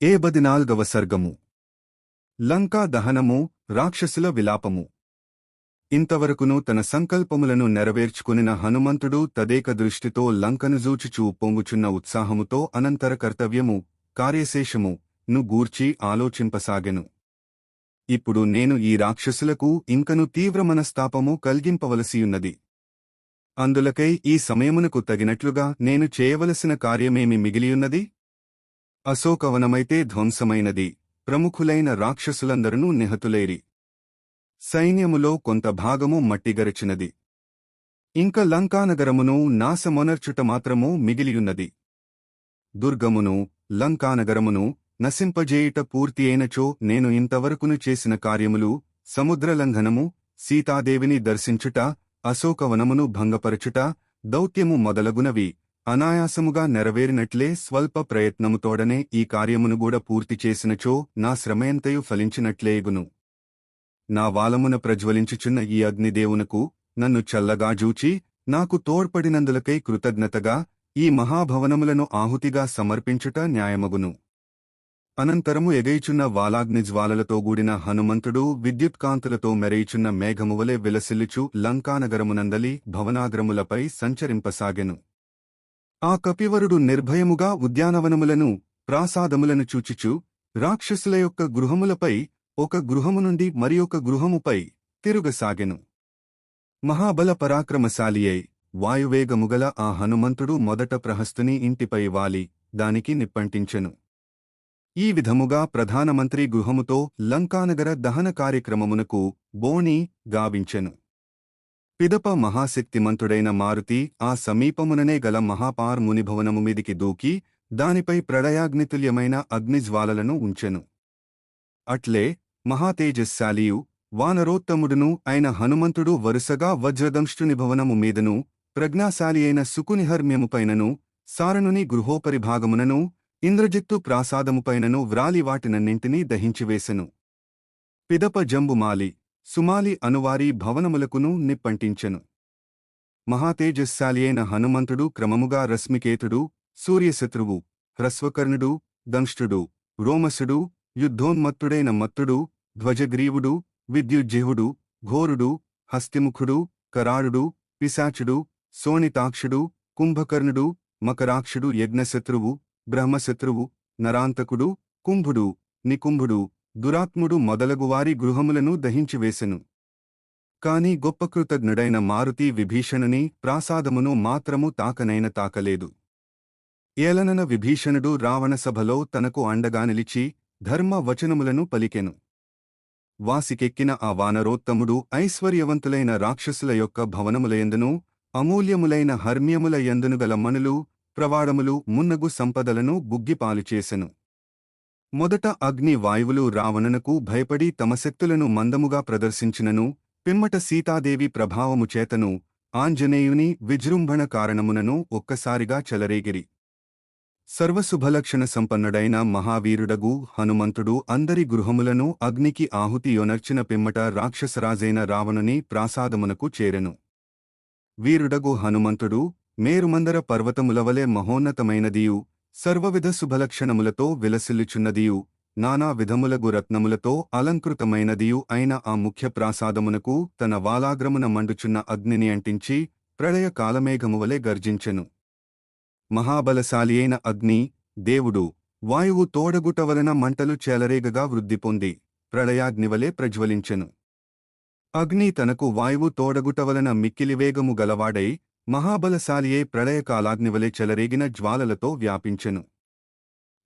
14వ సర్గము లంకా దహనము రాక్షసుల విలాపము. ఇంతవరకును తన సంకల్పములను నెరవేర్చుకునిన హనుమంతుడు తదేక దృష్టితో లంకను జూచుచూ పొంగుచున్న ఉత్సాహముతో అనంతర కర్తవ్యము కార్యశేషము ను గూర్చి ఆలోచింపసాగెను. ఇప్పుడు నేను ఈ రాక్షసులకు ఇంకను తీవ్ర మనస్తాపము కల్గింపవలసియున్నది. అందులకై ఈ సమయమునకు తగినట్లుగా నేను చేయవలసిన కార్యమేమి మిగిలియున్నది? అశోకవనమైతే ధ్వంసమైనది, ప్రముఖులైన రాక్షసులందరూ నిహతులైరి. సైన్యములో కొంత భాగము మట్టిగరచినది. ఇంక లంకానగరమును నాశమొనర్చుట మాత్రము మిగిలియున్నది. దుర్గమును లంకానగరమును నశింపజేయుట పూర్తి అయినచో నేను ఇంతవరకును చేసిన కార్యములు సముద్రలంఘనము, సీతాదేవిని దర్శించుట, అశోకవనమును భంగపరచుట, దౌత్యము మొదలగునవి అనాయాసముగా నెరవేరినట్లే స్వల్ప ప్రయత్నముతోడనే ఈ కార్యమునుగూడ పూర్తి చేసినచో నా శ్రమయంతయు ఫలించినట్లేగును. నా వాలమున ప్రజ్వలించుచున్న ఈ అగ్నిదేవునకు నన్ను చల్లగా జూచి నాకు తోడ్పడినందులకై కృతజ్ఞతగా ఈ మహాభవనములను ఆహుతిగా సమర్పించుట న్యాయమగును. అనంతరము ఎగైచున్న వాలాగ్నిజ్వాలలతో గూడిన హనుమంతుడు విద్యుత్కాంతులతో మెరయిచున్న మేఘమువలె విలసిల్లుచు లంకానగరమునందలి భవనాగ్రములపై సంచరింపసాగెను. ఆ కపివరుడు నిర్భయముగా ఉద్యానవనములను ప్రాసాదములను చూచుచు రాక్షసుల యొక్క గృహములపై ఒక గృహము నుండి మరియొక గృహముపై తిరుగసాగెను. మహాబల పరాక్రమశాలియై వాయువేగముగల ఆ హనుమంతుడు మొదట ప్రహస్తుని ఇంటిపై వాలి దానికి నిప్పంటించెను. ఈ విధముగా ప్రధానమంత్రి గృహముతో లంకానగర దహన కార్యక్రమమునకు బోణి గావించెను. పిదప మహాశక్తిమంతుడైన మారుతి ఆ సమీపముననే గల మహాపార్ మునిభవనము మీదికి దూకి దానిపై ప్రళయాగ్నితుల్యమైన అగ్నిజ్వాలలను ఉంచెను. అట్లే మహాతేజస్శాలియు వానరోత్తముడును అయిన హనుమంతుడు వరుసగా వజ్రదంష్టుని భవనము మీదను ప్రజ్ఞాశాలి అయిన సుకునిహర్మ్యముపైనను సారణుని గృహోపరిభాగమునను ఇంద్రజిత్తు ప్రాసాదముపైనను వ్రాలి వాటినన్నింటినీ దహించివేసెను. పిదప జంబుమాలి సుమాలి అనువారి భవనములకును నిప్పంటించెను. మహాతేజస్శాలి అయిన హనుమంతుడు క్రమముగా రశ్మికేతుడు, సూర్యశత్రువు, హ్రస్వకర్ణుడు, దంష్టుడు, రోమసుడు, యుద్ధోన్మత్తుడైన మత్తుడు, ధ్వజగ్రీవుడు, విద్యుజ్జిహుడు, ఘోరుడు, హస్తిముఖుడు, కరాళుడు, పిశాచుడు, శోణితాక్షుడు, కుంభకర్ణుడు, మకరాక్షుడు, యజ్ఞశత్రువు, బ్రహ్మశత్రువు, నరాంతకుడు, కుంభుడు, నికుంభుడు, దురాత్ముడు మొదలగువారి గృహములను దహించివేసెను. కాని గొప్ప కృతజ్ఞుడైన మారుతి విభీషణుని ప్రాసాదమును మాత్రము తాకనైన తాకలేదు. ఏలనన విభీషణుడు రావణసభలో తనకు అండగా నిలిచి ధర్మ వచనములను పలికెను. వాసికెక్కిన ఆ వానరోత్తముడు ఐశ్వర్యవంతులైన రాక్షసుల యొక్క భవనములయందును అమూల్యములైన హర్మ్యముల యందును గల మణులు, ప్రవాడములు మున్నగు సంపదలను బుగ్గిపాలుచేసెను. మొదట అగ్ని వాయువులు రావణునకు భయపడి తమ శక్తులను మందముగా ప్రదర్శించినను పిమ్మట సీతాదేవి ప్రభావము చేతను ఆంజనేయుని విజృంభణ కారణమునను ఒక్కసారిగా చెలరేగిరి. సర్వశుభలక్షణ సంపన్నుడైన మహావీరుడగు హనుమంతుడు అందరి గృహములను అగ్నికి ఆహుతియొనర్చిన పిమ్మట రాక్షసరాజైన రావణుని ప్రాసాదమునకు చేరెను. వీరుడగు హనుమంతుడు మేరుమందర పర్వతములవలె మహోన్నతమైనదియు సర్వవిధ శుభలక్షణములతో విలసిల్లుచున్నదియు నానా విధములగు రత్నములతో అలంకృతమైనదియు అయిన ఆ ముఖ్య ప్రాసాదమునకు తన వాలాగ్రమున మండుచున్న అగ్నిని అంటించి ప్రళయ కాలమేఘమువలె గర్జించెను. మహాబలశాలి అయిన అగ్ని దేవుడు వాయువు తోడగుట వలన మంటలు చేలరేగగా వృద్ధి పొంది ప్రళయాగ్నివలె ప్రజ్వలించెను. అగ్ని తనకు వాయువు తోడగుట వలన మిక్కిలివేగము గలవాడై మహాబలశాలియే ప్రళయకాలాగ్నివలె చెలరేగిన జ్వాలలతో వ్యాపించెను.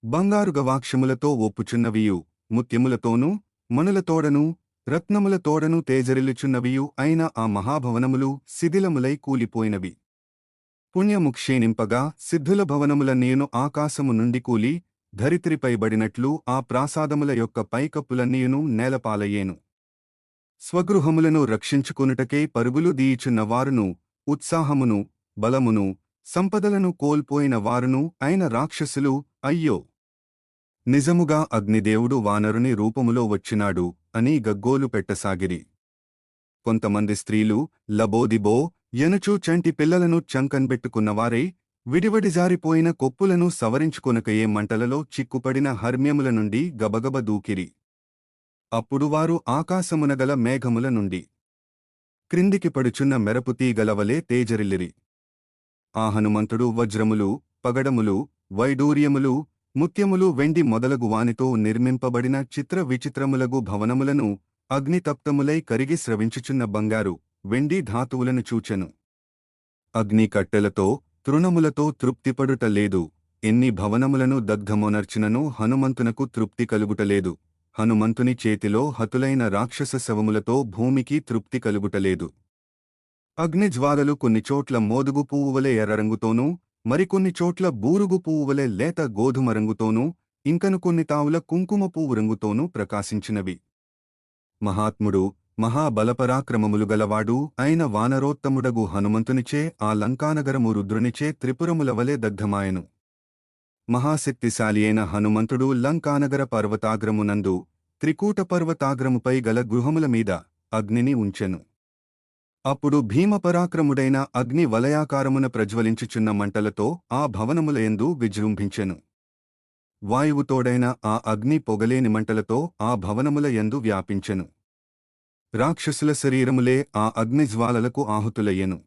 బంగారు గవాక్షములతో ఒప్పుచున్నవియు ముత్యములతోనూ మణులతోడనూ రత్నములతోడనూ తేజరిల్లుచున్నవియు అయిన ఆ మహాభవనములు శిథిలములై కూలిపోయినవి. పుణ్యముక్షీణింపగా సిద్ధుల భవనములన్నీయును ఆకాశము నుండి కూలి ధరిత్రిపైబడినట్లు ఆ ప్రాసాదముల యొక్క పైకప్పులన్నీయును నేలపాలయ్యేను. స్వగృహములను రక్షించుకొనుటకై పరుగులు దీయుచున్న వారును ఉత్సాహమును బలమును సంపదలను కోల్పోయిన వారును అయిన రాక్షసులు అయ్యో! నిజముగా అగ్నిదేవుడు వానరుని రూపములో వచ్చినాడు అని గగ్గోలు పెట్టసాగిరి. కొంతమంది స్త్రీలు లబోదిబో ఎనుచూ చంటి పిల్లలను చంకన్బెట్టుకున్నవారై విడివడిజారిపోయిన కొప్పులను సవరించుకొనకయే మంటలలో చిక్కుపడిన హర్మ్యముల నుండి గబగబ దూకిరి. అప్పుడు వారు ఆకాశమునగల మేఘముల నుండి క్రిందికి పడుచున్న మెరపుతీగలవలే తేజరిల్లిరి. ఆ హనుమంతుడు వజ్రములు, పగడములు, వైడూర్యములు, ముత్యములు, వెండి మొదలగు వానితో నిర్మింపబడిన చిత్ర విచిత్రములగు భవనములను, అగ్నితప్తములై కరిగి స్రవించుచున్న బంగారు, వెండి ధాతువులను చూచెను. అగ్ని కట్టెలతో, తృణములతో తృప్తిపడుట లేదు. ఎన్ని భవనములను దగ్ధమొనర్చినను హనుమంతునకు తృప్తి కలుగుటలేదు. హనుమంతుని చేతిలో హతులైన రాక్షస శవములతో భూమికి తృప్తి కలుగుటలేదు. అగ్నిజ్వాలలు కొన్నిచోట్ల మోదుగు పువ్వువలే ఎర్రరంగుతోనూ, మరికొన్ని చోట్ల బూరుగు పువ్వువలే లేత గోధుమ రంగుతోనూ, ఇంకను కొన్ని తావుల కుంకుమ పువ్వు రంగుతోనూ ప్రకాశించినవి. మహాత్ముడు, మహాబలపరాక్రమములు గలవాడు అయిన వానరోత్తముడగు హనుమంతునిచే ఆ లంకానగరము రుద్రునిచే త్రిపురములవలే దగ్ధమాయెను. మహాశక్తిశాలి అయిన హనుమంతుడు లంకానగర పర్వతాగ్రమునందు, త్రికూట పర్వతాగ్రముపై గల గృహముల మీద అగ్నిని ఉంచెను. అప్పుడు భీమపరాక్రముడైన అగ్ని వలయాకారమున ప్రజ్వలించుచున్న మంటలతో ఆ భవనములయందు విజృంభించెను. వాయువుతోడైన ఆ అగ్ని పొగలేని మంటలతో ఆ భవనముల యందు వ్యాపించెను. రాక్షసుల శరీరములే ఆ అగ్నిజ్వాలలకు ఆహుతులయ్యెను.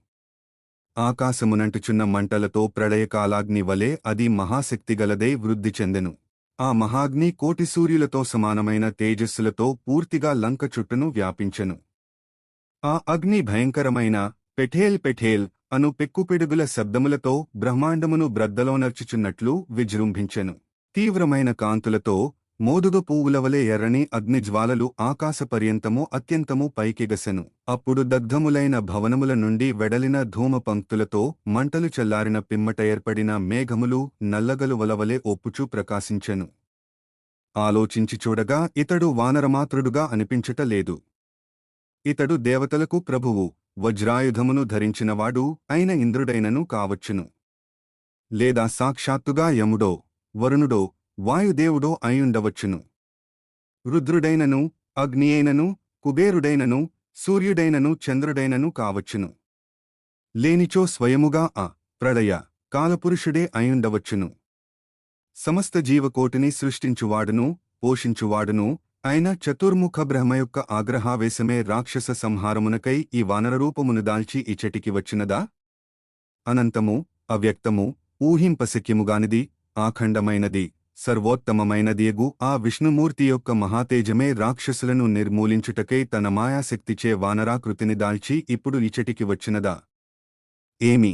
ఆకాశమునంటుచున్న మంటలతో ప్రళయకాలాగ్ని వలె అది మహాశక్తిగలదై వృద్ధి చెందెను. ఆ మహాగ్ని కోటి సూర్యులతో సమానమైన తేజస్సులతో పూర్తిగా లంక చుట్టను వ్యాపించెను. ఆ అగ్ని భయంకరమైన పెఠేల్ పెఠేల్ అను పెక్కుపిడుగుల శబ్దములతో బ్రహ్మాండమును బ్రద్దలోనర్చుచున్నట్లు విజృంభించెను. తీవ్రమైన కాంతులతో మోదుగ పువ్వులవలే ఎర్రని అగ్నిజ్వాలలు ఆకాశపర్యంతము అత్యంతము పైకెగసెను. అప్పుడు దగ్ధములైన భవనముల నుండి వెడలిన ధూమపంక్తులతో మంటలు చల్లారిన పిమ్మట ఏర్పడిన మేఘములు నల్లగలువలవలే ఒప్పుచూ ప్రకాశించెను. ఆలోచించి చూడగా ఇతడు వానరమాతృడుగా అనిపించటలేదు. ఇతడు దేవతలకు ప్రభువు, వజ్రాయుధమును ధరించినవాడు అయిన ఇంద్రుడైనను కావచ్చును. లేదా సాక్షాత్తుగా యముడో, వరుణుడో, వాయుదేవుడో అయుండవచ్చును. రుద్రుడైనను, అగ్నియైనను, కుబేరుడైనను, సూర్యుడైనను, చంద్రుడైనను కావచ్చును. లేనిచో స్వయముగా ఆ ప్రళయ కాలపురుషుడే అయుండవచ్చును. సమస్త జీవకోటిని సృష్టించువాడును, పోషించువాడును అయిన చతుర్ముఖ బ్రహ్మ యొక్క ఆగ్రహావేశమే రాక్షస సంహారమునకై ఈ వానరరూపమును దాల్చి ఇచ్చటికి వచ్చినదా? అనంతము, అవ్యక్తము, ఊహింపశక్యముగానిది, ఆఖండమైనది, సర్వోత్తమమైనదియగు ఆ విష్ణుమూర్తి యొక్క మహాతేజమే రాక్షసులను నిర్మూలించుటకై తన మాయాశక్తిచే వానరాకృతిని దాల్చి ఇప్పుడు ఇచ్చటికి వచ్చినదా? ఏమి?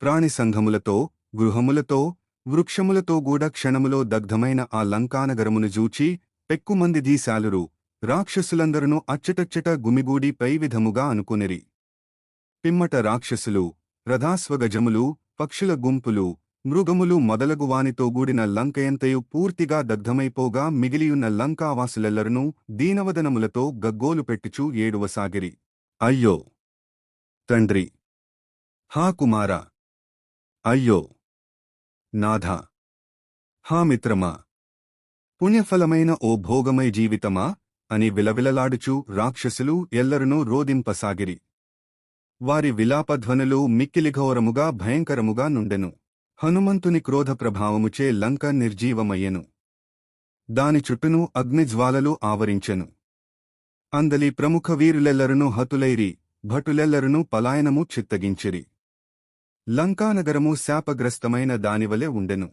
ప్రాణిసంఘములతో, గృహములతో, వృక్షములతో గూడ క్షణములో దగ్ధమైన ఆ లంకానగరమును జూచి పెక్కుమంది దీశాలురు, రాక్షసులందరును అచ్చటచ్చట గుమిగూడి పై విధముగా అనుకునిరి. పిమ్మట రాక్షసులు, రథాశ్వగజములు, పక్షుల గుంపులు, మృగములు మొదలగు వానితో గూడిన లంకయంతయు పూర్తిగా దగ్ధమైపోగా మిగిలియున్న లంకావాసులెల్లరునూ దీనవదనములతో గగ్గోలు పెట్టుచూ ఏడువసాగిరి. అయ్యో తండ్రి! హా కుమారా! అయ్యో నాథా! హా మిత్రమా! పుణ్యఫలమైన ఓ భోగమై జీవితమా అని విలవిలలాడుచూ రాక్షసులు ఎల్లరునూ రోదింపసాగిరి. వారి విలాపధ్వనులు మిక్కిలిఘోరముగా భయంకరముగా నుండెను. హనుమంతుని క్రోధ ప్రభావముచే లంక నిర్జీవమయ్యెను. దాని చుట్టూను అగ్నిజ్వాలలు ఆవరించెను. అందలి ప్రముఖ వీరులెల్లరునూ హతులైరి, భటులెల్లరునూ పలాయనము చిత్తగించిరి. లంకానగరము శాపగ్రస్తమైన దానివలె ఉండెను.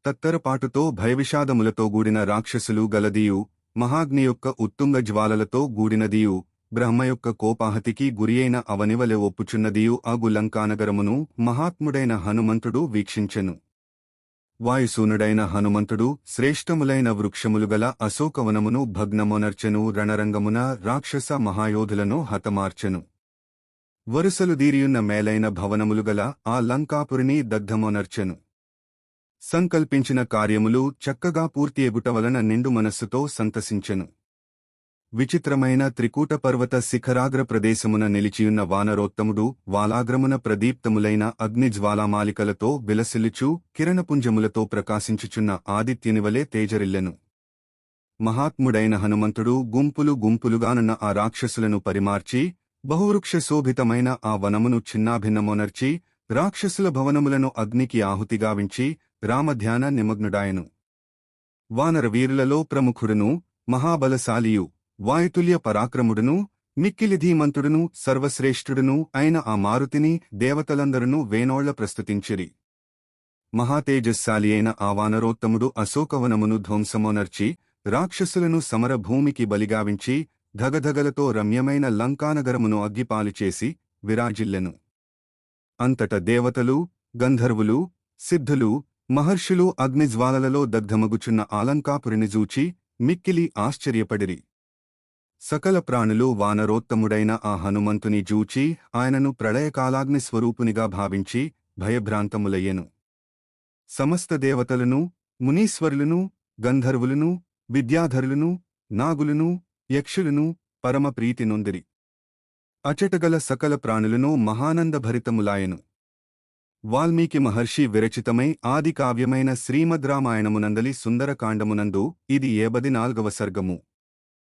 తత్తరపాటుతో భయవిషాదములతో గూడిన రాక్షసులు గలదియు, మహాగ్ని యొక్క ఉత్తుంగ జ్వాలలతో గూడినదియు, బ్రహ్మ యొక్క కోపాహతికి గురియైన అవనివలె ఒప్పుచున్నదియు అగు లంకానగరమును మహాత్ముడైన హనుమంతుడు వీక్షించెను. వాయుసూనుడైన హనుమంతుడు శ్రేష్టములైన వృక్షములుగల అశోకవనమును భగ్నమొనర్చెను. రణరంగమున రాక్షస మహాయోధులను హతమార్చెను. వరుసలు దీరియున్న మేలైన భవనములుగల ఆ లంకాపురిని దగ్ధమొనర్చెను. సంకల్పించిన కార్యములు చక్కగా పూర్తి ఎగుట వలన నిండు మనస్సుతో సంతసించెను. విచిత్రమైన త్రికూట పర్వత శిఖరాగ్ర ప్రదేశమున నిలిచియున్న వానరోత్తముడు వాలాగ్రమున ప్రదీప్తములైన అగ్నిజ్వాలామాలికలతో విలసిల్లుచూ కిరణపుంజములతో ప్రకాశించుచున్న ఆదిత్యునివలే తేజరిల్లెను. మహాత్ముడైన హనుమంతుడు గుంపులు గుంపులుగానున్న ఆ రాక్షసులను పరిమార్చి బహువృక్ష శోభితమైన ఆ వనమును చిన్నాభిన్నమొనర్చి రాక్షసుల భవనములను అగ్నికి ఆహుతిగావించి రామధ్యాన నిమగ్నుడాయను. వానరవీరులలో ప్రముఖుడును మహాబలశాలియు వాయుతుల్య పరాక్రముడును మిక్కిలిధీమంతుడును సర్వశ్రేష్ఠుడును అయిన ఆ మారుతిని దేవతలందరునూ వేనోళ్ల ప్రస్తుతించిరి. మహాతేజస్శాలి అయిన ఆ వానరోత్తముడు అశోకవనమును ధ్వంసమోనర్చి రాక్షసులను సమరభూమికి బలిగావించి ధగధగలతో రమ్యమైన లంకానగరమును అగ్గిపాలుచేసి విరాజిల్లెను. అంతట దేవతలు, గంధర్వులు, సిద్ధులు, మహర్షులు అగ్నిజ్వాలలలో దగ్ధమగుచున్న ఆలంకాపురిని జూచి మిక్కిలి ఆశ్చర్యపడిరి. సకల ప్రాణులు వానరోత్తముడైన ఆ హనుమంతుని జూచి ఆయనను ప్రళయకాలాగ్ని స్వరూపునిగా భావించి భయభ్రాంతములయ్యెను. సమస్త దేవతలను, మునీశ్వరులను, గంధర్వులను, విద్యాధరులను, నాగులను, యక్షులను పరమప్రీతి నొందిరి. అచటగల సకల ప్రాణులను మహానందభరితములాయెను. వాల్మీకి మహర్షి విరచితమై ఆది కావ్యమైన శ్రీమద్ రామాయణమునందలి సుందరకాండమునందు ఇది 74వ సర్గము.